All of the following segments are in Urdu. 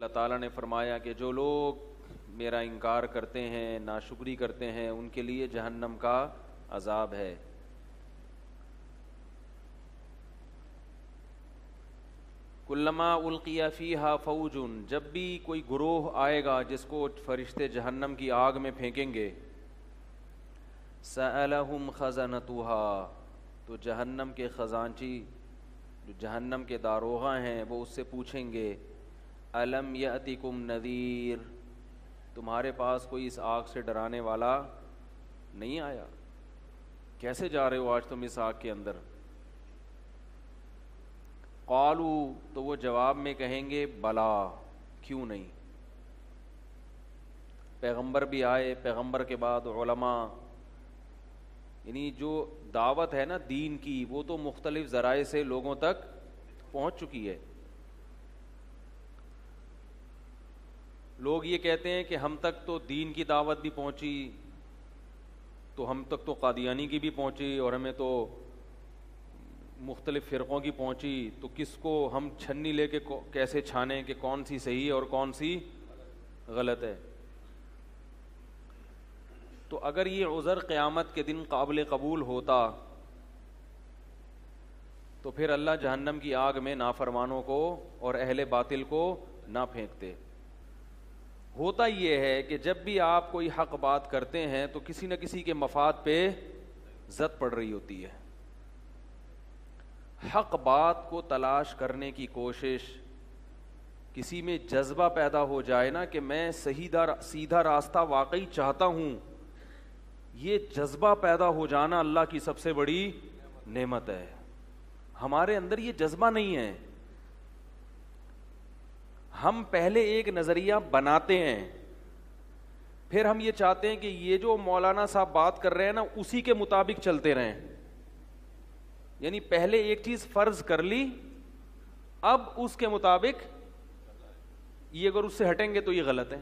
اللہ تعالیٰ نے فرمایا کہ جو لوگ میرا انکار کرتے ہیں، ناشکری کرتے ہیں، ان کے لیے جہنم کا عذاب ہے۔ کلما القی فیہا فوج، جب بھی کوئی گروہ آئے گا جس کو فرشتے جہنم کی آگ میں پھینکیں گے، سألہم خزنتہا، تو جہنم کے خزانچی، جو جہنم کے داروغہ ہیں، وہ اس سے پوچھیں گے الم یأتکم نذیر، تمہارے پاس کوئی اس آگ سے ڈرانے والا نہیں آیا؟ کیسے جا رہے ہو آج تم اس آگ کے اندر؟ قالو، تو وہ جواب میں کہیں گے بلا، کیوں نہیں۔ پیغمبر بھی آئے، پیغمبر کے بعد علماء، یعنی جو دعوت ہے نا دین کی، وہ تو مختلف ذرائع سے لوگوں تک پہنچ چکی ہے۔ لوگ یہ کہتے ہیں کہ ہم تک تو دین کی دعوت بھی پہنچی، تو ہم تک تو قادیانی کی بھی پہنچی، اور ہمیں تو مختلف فرقوں کی پہنچی، تو کس کو ہم چھنی لے کے کیسے چھانیں کہ کون سی صحیح اور کون سی غلط ہے؟ تو اگر یہ عذر قیامت کے دن قابل قبول ہوتا تو پھر اللہ جہنم کی آگ میں نافرمانوں کو اور اہل باطل کو نہ پھینکتے۔ ہوتا یہ ہے کہ جب بھی آپ کوئی حق بات کرتے ہیں تو کسی نہ کسی کے مفاد پہ زد پڑ رہی ہوتی ہے۔ حق بات کو تلاش کرنے کی کوشش، کسی میں جذبہ پیدا ہو جائے نا کہ میں سیدھا راستہ واقعی چاہتا ہوں، یہ جذبہ پیدا ہو جانا اللہ کی سب سے بڑی نعمت ہے۔ ہمارے اندر یہ جذبہ نہیں ہے، ہم پہلے ایک نظریہ بناتے ہیں، پھر ہم یہ چاہتے ہیں کہ یہ جو مولانا صاحب بات کر رہے ہیں نا اسی کے مطابق چلتے رہیں، یعنی پہلے ایک چیز فرض کر لی، اب اس کے مطابق یہ اگر اس سے ہٹیں گے تو یہ غلط ہے۔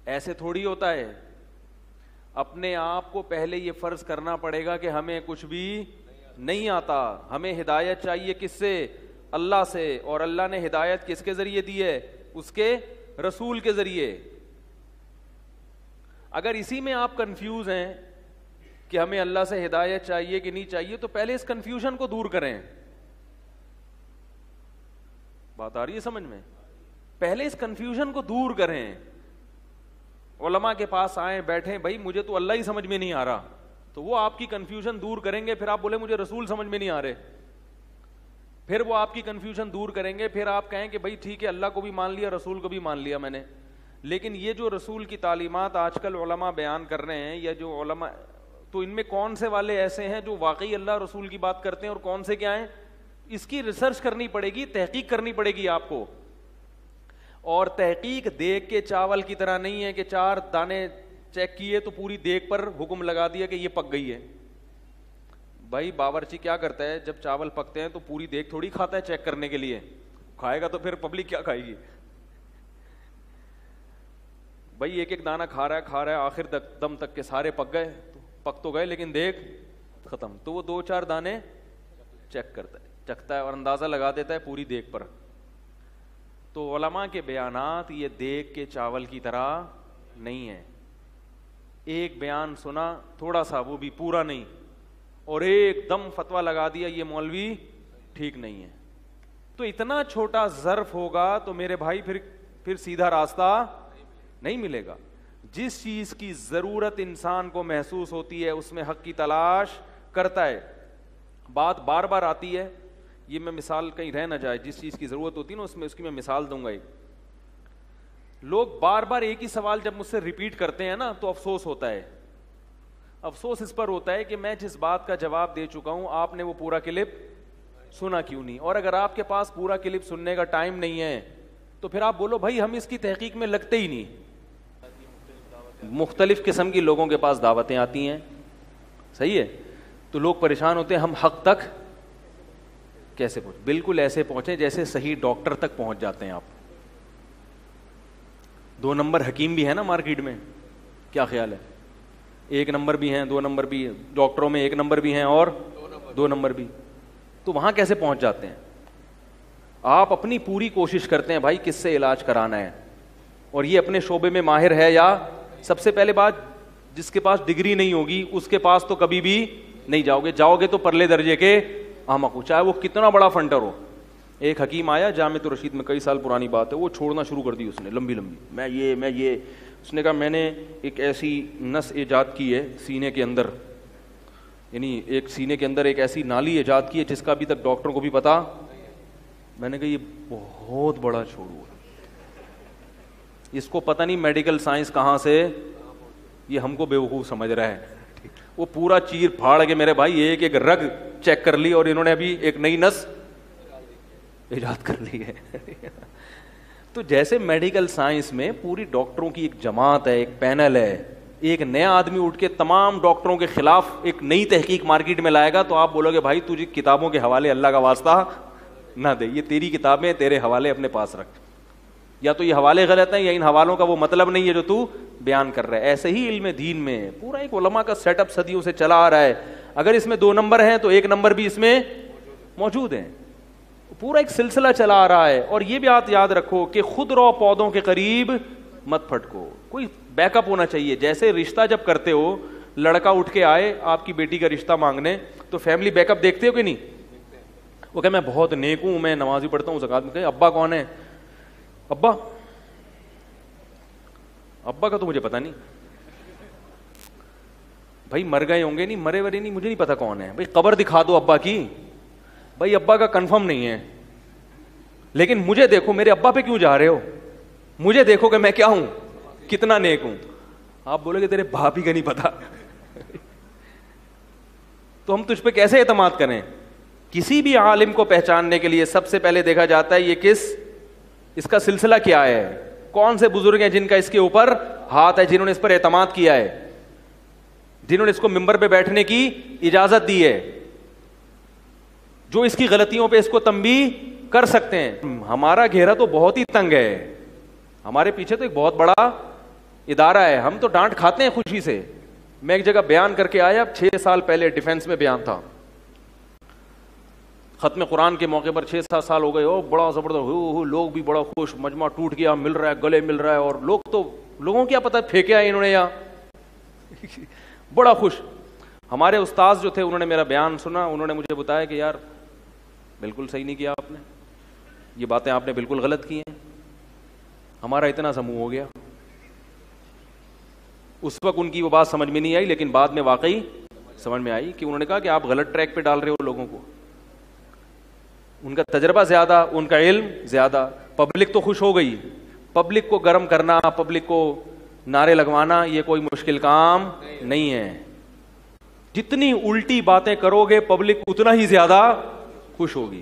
ایسے تھوڑی ہوتا ہے، اپنے آپ کو پہلے یہ فرض کرنا پڑے گا کہ ہمیں کچھ بھی نہیں آتا، ہمیں ہدایت چاہیے کس سے؟ اللہ سے، اور اللہ نے ہدایت کس کے ذریعے دی ہے؟ اس کے رسول کے ذریعے۔ اگر اسی میں آپ کنفیوز ہیں کہ ہمیں اللہ سے ہدایت چاہیے کہ نہیں چاہیے، تو پہلے اس کنفیوژن کو دور کریں۔ بات آ رہی ہے سمجھ میں؟ پہلے اس کنفیوژن کو دور کریں، علماء کے پاس آئیں، بیٹھیں، بھائی مجھے تو اللہ ہی سمجھ میں نہیں آ رہا، تو وہ آپ کی کنفیوژن دور کریں گے۔ پھر آپ بولے مجھے رسول سمجھ میں نہیں آ رہے، پھر وہ آپ کی کنفیوژن دور کریں گے، پھر آپ کہیں کہ بھائی ٹھیک ہے، اللہ کو بھی مان لیا، رسول کو بھی مان لیا میں نے، لیکن یہ جو رسول کی تعلیمات آج کل علماء بیان کر رہے ہیں، یا جو علماء، تو ان میں کون سے والے ایسے ہیں جو واقعی اللہ رسول کی بات کرتے ہیں اور کون سے کیا ہیں؟ اس کی ریسرچ کرنی پڑے گی، تحقیق کرنی پڑے گی آپ کو۔ اور تحقیق دیگ کے چاول کی طرح نہیں ہے کہ 4 دانے چیک کیے تو پوری دیگ پر حکم لگا دیا کہ یہ پک گئی ہے۔ بھائی باورچی کیا کرتا ہے، جب چاول پکتے ہیں تو پوری دیگ تھوڑی کھاتا ہے چیک کرنے کے لیے، کھائے گا تو پھر پبلک کیا کھائے گی؟ بھائی ایک ایک دانہ کھا رہا ہے، آخر دم تک کے سارے پک گئے، پک تو گئے لیکن دیگ ختم، تو وہ 2-4 دانے چیک کرتا ہے، چکھتا ہے اور اندازہ لگا دیتا ہے پوری دیگ پر۔ تو علماء کے بیانات یہ دیگ کے چاول کی طرح نہیں ہے، ایک بیان سنا تھوڑا سا، وہ بھی پورا نہیں، اور ایک دم فتویٰ لگا دیا یہ مولوی ٹھیک نہیں ہے۔ تو اتنا چھوٹا ظرف ہوگا تو میرے بھائی پھر سیدھا راستہ نہیں ملے گا۔ جس چیز کی ضرورت انسان کو محسوس ہوتی ہے اس میں حق کی تلاش کرتا ہے۔ بات بار بار آتی ہے، یہ میں مثال کہیں رہ نہ جائے، جس چیز کی ضرورت ہوتی ہے نا اس کی میں مثال دوں گا۔ ایک لوگ بار بار ایک ہی سوال جب مجھ سے ریپیٹ کرتے ہیں نا تو افسوس ہوتا ہے، افسوس اس پر ہوتا ہے کہ میں جس بات کا جواب دے چکا ہوں آپ نے وہ پورا کلپ سنا کیوں نہیں؟ اور اگر آپ کے پاس پورا کلپ سننے کا ٹائم نہیں ہے تو پھر آپ بولو بھائی ہم اس کی تحقیق میں لگتے ہی نہیں۔ مختلف قسم کی لوگوں کے پاس دعوتیں آتی ہیں، صحیح ہے، تو لوگ پریشان ہوتے ہیں ہم حق تک کیسے پہنچیں؟ بالکل ایسے پہنچیں جیسے صحیح ڈاکٹر تک پہنچ جاتے ہیں آپ۔ 2 نمبر حکیم بھی ہے نا مارکیٹ میں، کیا خیال ہے؟ 1 نمبر بھی ہیں، 2 نمبر بھی، ڈاکٹروں میں 1 نمبر بھی ہیں اور 2 نمبر بھی، تو وہاں کیسے پہنچ جاتے ہیں؟ آپ اپنی پوری کوشش کرتے ہیں بھائی کس سے علاج کرانا ہے, اور یہ اپنے شعبے میں ماہر ہے, یا سب سے پہلے بات جس کے پاس ڈگری نہیں ہوگی اس کے پاس تو کبھی بھی نہیں جاؤ گے تو پرلے درجے کے احمق ہو, چاہے وہ کتنا بڑا فنٹر ہو. ایک حکیم آیا جامعۃ الرشید میں, کئی سال پرانی بات ہے, وہ چھوڑنا شروع کر دی اس نے لمبی, میں یہ اس نے کہا میں نے ایک ایسی نس ایجاد کی ہے سینے کے اندر, یعنی ایک سینے کے اندر ایک ایسی نالی ایجاد کی ہے جس کا ابھی تک ڈاکٹروں کو بھی پتا. میں نے کہا یہ بہت بڑا چھوڑو, اس کو پتہ نہیں میڈیکل سائنس کہاں سے, یہ ہم کو بیوقوف سمجھ رہا ہے. وہ پورا چیر پھاڑ کے میرے بھائی ایک ایک رگ چیک کر لی, اور انہوں نے ابھی ایک نئی نس ایجاد کر لی ہے. تو جیسے میڈیکل سائنس میں پوری ڈاکٹروں کی ایک جماعت ہے, ایک پینل ہے, ایک نیا آدمی اٹھ کے تمام ڈاکٹروں کے خلاف ایک نئی تحقیق مارکیٹ میں لائے گا تو آپ بولو گے بھائی تجھے کتابوں کے حوالے اللہ کا واسطہ نہ دے, یہ تیری کتابیں تیرے حوالے اپنے پاس رکھ, یا تو یہ حوالے غلط ہیں یا ان حوالوں کا وہ مطلب نہیں ہے جو تو بیان کر رہا ہے. ایسے ہی علم دین میں پورا ایک علماء کا سیٹ اپ صدیوں سے چلا آ رہا ہے. اگر اس میں 2 نمبر ہیں تو 1 نمبر بھی اس میں موجود ہیں. پورا ایک سلسلہ چلا آ رہا ہے. اور یہ بھی آپ یاد رکھو کہ خود رو پودوں کے قریب مت پھٹکو, کوئی بیک اپ ہونا چاہیے. جیسے رشتہ جب کرتے ہو, لڑکا اٹھ کے آئے آپ کی بیٹی کا رشتہ مانگنے, تو فیملی بیک اپ دیکھتے ہو کہ نہیں؟ وہ کہ میں بہت نیک ہوں, میں نمازی پڑھتا ہوں, زکات میں. کہ ابا کون ہے؟ ابا کا تو مجھے پتا نہیں بھائی, مر گئے ہوں گے, نہیں مرے ورے نہیں, مجھے نہیں پتا کون ہے بھائی. قبر دکھا دو ابا کی, بھائی ابا کا کنفرم نہیں ہے, لیکن مجھے دیکھو میرے ابا پہ کیوں جا رہے ہو, مجھے دیکھو کہ میں کیا ہوں, کتنا نیک ہوں. آپ بولے کہ تیرے باپ ہی کا نہیں پتا تو ہم تجھ پہ کیسے اعتماد کریں؟ کسی بھی عالم کو پہچاننے کے لیے سب سے پہلے دیکھا جاتا ہے یہ اس کا سلسلہ کیا ہے, کون سے بزرگ ہیں جن کا اس کے اوپر ہاتھ ہے, جنہوں نے اس پر اعتماد کیا ہے, جنہوں نے اس کو ممبر پہ بیٹھنے کی اجازت دی ہے, جو اس کی غلطیوں پہ اس کو تنبیہ کر سکتے ہیں. ہمارا گھیرا تو بہت ہی تنگ ہے, ہمارے پیچھے تو ایک بہت بڑا ادارہ ہے, ہم تو ڈانٹ کھاتے ہیں خوشی سے. میں ایک جگہ بیان کر کے آیا, 6 سال پہلے ڈیفینس میں بیان تھا, ختم قرآن کے موقع پر 6-7 سال ہو گئے, بڑا زبردست, لوگ بھی بڑا خوش, مجمع ٹوٹ گیا, مل رہا ہے, گلے مل رہا ہے, اور لوگوں کیا پتا پھینکے آئے انہوں نے یا بڑا خوش. ہمارے استاذ جو تھے انہوں نے میرا بیان سنا, انہوں نے مجھے بتایا کہ یار بالکل صحیح نہیں کیا آپ نے, یہ باتیں آپ نے بالکل غلط کی ہیں. ہمارا اتنا سا منہ ہو گیا. اس وقت ان کی وہ بات سمجھ میں نہیں آئی, لیکن بعد میں واقعی سمجھ میں آئی کہ انہوں نے کہا کہ آپ غلط ٹریک پہ ڈال رہے ہو لوگوں کو. ان کا تجربہ زیادہ, ان کا علم زیادہ. پبلک تو خوش ہو گئی, پبلک کو گرم کرنا, پبلک کو نعرے لگوانا یہ کوئی مشکل کام نہیں ہے. جتنی الٹی باتیں کرو گے پبلک اتنا ہی زیادہ خوش ہوگی.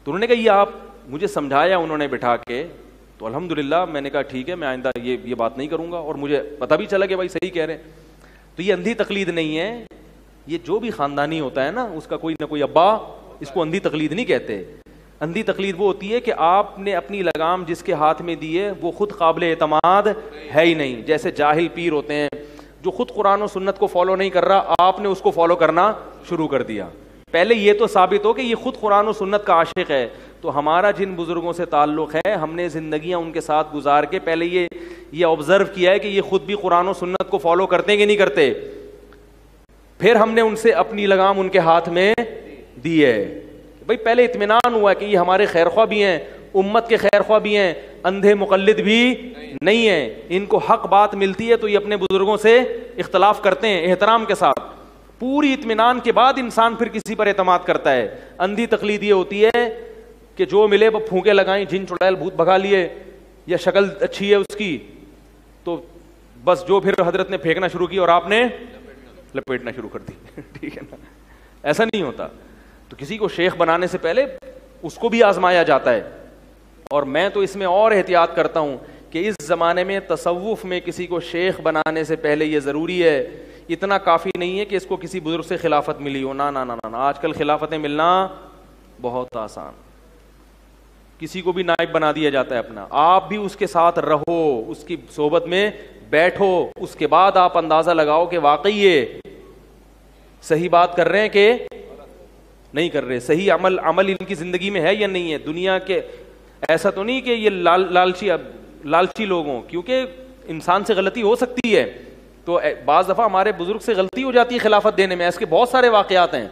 تو انہوں نے کہا یہ آپ مجھے سمجھایا انہوں نے بٹھا کے, تو الحمدللہ میں نے کہا ٹھیک ہے, میں آئندہ یہ بات نہیں کروں گا, اور مجھے پتہ بھی چلا کہ بھائی صحیح کہہ رہے ہیں. تو یہ اندھی تقلید نہیں ہے, یہ جو بھی خاندانی ہوتا ہے نا اس کا کوئی نہ کوئی ابا, اس کو اندھی تقلید نہیں کہتے. اندھی تقلید وہ ہوتی ہے کہ آپ نے اپنی لگام جس کے ہاتھ میں دی ہے وہ خود قابل اعتماد ہے ہی نہیں. جیسے جاہل پیر ہوتے ہیں جو خود قرآن و سنت کو فالو نہیں کر رہا, آپ نے اس کو فالو کرنا شروع کر دیا. پہلے یہ تو ثابت ہو کہ یہ خود قرآن و سنت کا عاشق ہے. تو ہمارا جن بزرگوں سے تعلق ہے, ہم نے زندگیاں ان کے ساتھ گزار کے پہلے یہ آبزرو کیا ہے کہ یہ خود بھی قرآن و سنت کو فالو کرتے ہیں کہ نہیں کرتے, پھر ہم نے ان سے اپنی لگام ان کے ہاتھ میں دی ہے. بھائی پہلے اطمینان ہوا کہ یہ ہمارے خیر خواہ بھی ہیں, امت کے خیر خواہ بھی ہیں, اندھے مقلد بھی نہیں ہیں, ان کو حق بات ملتی ہے تو یہ اپنے بزرگوں سے اختلاف کرتے ہیں احترام کے ساتھ. پوری اطمینان کے بعد انسان پھر کسی پر اعتماد کرتا ہے. اندھی تقلید یہ ہوتی ہے کہ جو ملے وہ پھونکے لگائیں, جن چڑیل بھوت بھگا لیے, یا شکل اچھی ہے اس کی تو بس جو پھر حضرت نے پھینکنا شروع کی اور آپ نے لپیٹنا شروع کر دی. ٹھیک ہے نا, ایسا نہیں ہوتا. تو کسی کو شیخ بنانے سے پہلے اس کو بھی آزمایا جاتا ہے. اور میں تو اس میں اور احتیاط کرتا ہوں کہ اس زمانے میں تصوف میں کسی کو شیخ بنانے سے پہلے یہ ضروری ہے, اتنا کافی نہیں ہے کہ اس کو کسی بزرگ سے خلافت ملی ہو. نا نا نا نا, آج کل خلافتیں ملنا بہت آسان, کسی کو بھی نائب بنا دیا جاتا ہے اپنا. آپ بھی اس کے ساتھ رہو, اس کی صحبت میں بیٹھو, اس کے بعد آپ اندازہ لگاؤ کہ واقعی یہ صحیح بات کر رہے ہیں کہ نہیں کر رہے. صحیح عمل ان کی زندگی میں ہے یا نہیں ہے. دنیا کے ایسا تو نہیں کہ یہ لالچی لوگ ہوں, کیونکہ انسان سے غلطی ہو سکتی ہے. تو بعض دفعہ ہمارے بزرگ سے غلطی ہو جاتی ہے خلافت دینے میں, اس کے بہت سارے واقعات ہیں.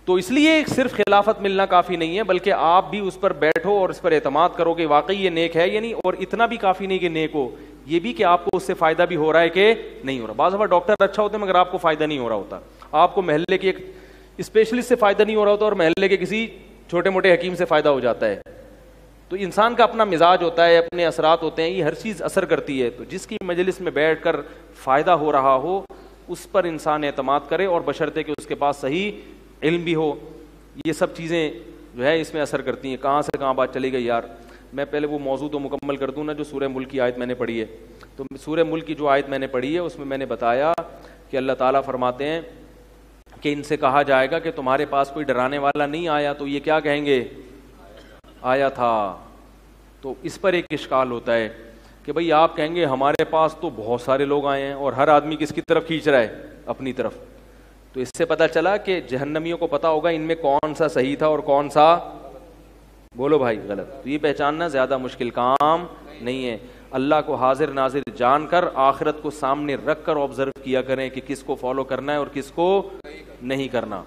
تو اس لیے صرف خلافت ملنا کافی نہیں ہے, بلکہ آپ بھی اس پر بیٹھو اور اس پر اعتماد کرو کہ واقعی یہ نیک ہے یا نہیں. اور اتنا بھی کافی نہیں کہ نیک ہو, یہ بھی کہ آپ کو اس سے فائدہ بھی ہو رہا ہے کہ نہیں ہو رہا. بعض دفعہ ڈاکٹر اچھا ہوتا ہے مگر آپ کو فائدہ نہیں ہو رہا ہوتا, آپ کو محلے کے ایک اسپیشلسٹ سے فائدہ نہیں ہو رہا ہوتا اور محلے کے کسی چھوٹے موٹے حکیم سے فائدہ ہو جاتا ہے. تو انسان کا اپنا مزاج ہوتا ہے, اپنے اثرات ہوتے ہیں, یہ ہر چیز اثر کرتی ہے. تو جس کی مجلس میں بیٹھ کر فائدہ ہو رہا ہو اس پر انسان اعتماد کرے, اور بشرطے کہ اس کے پاس صحیح علم بھی ہو. یہ سب چیزیں جو ہے اس میں اثر کرتی ہیں. کہاں سے کہاں بات چلی گئی یار. میں پہلے وہ موضوع تو مکمل کر دوں نا جو سورہ ملک کی آیت میں نے پڑھی ہے. تو سورہ ملک کی جو آیت میں نے پڑھی ہے اس میں میں نے بتایا کہ اللہ تعالیٰ فرماتے ہیں کہ ان سے کہا جائے گا کہ تمہارے پاس کوئی ڈرانے والا نہیں آیا, تو یہ کیا کہیں گے, آیا تھا. تو اس پر ایک اشکال ہوتا ہے کہ بھئی آپ کہیں گے ہمارے پاس تو بہت سارے لوگ آئے ہیں, اور ہر آدمی کس کی طرف کھینچ رہا ہے, اپنی طرف. تو اس سے پتہ چلا کہ جہنمیوں کو پتا ہوگا ان میں کون سا صحیح تھا اور کون سا, بولو بھائی, غلط. تو یہ پہچاننا زیادہ مشکل کام نہیں ہے. اللہ کو حاضر ناظر جان کر آخرت کو سامنے رکھ کر آبزرو کیا کریں کہ کس کو فالو کرنا ہے اور کس کو نہیں کرنا.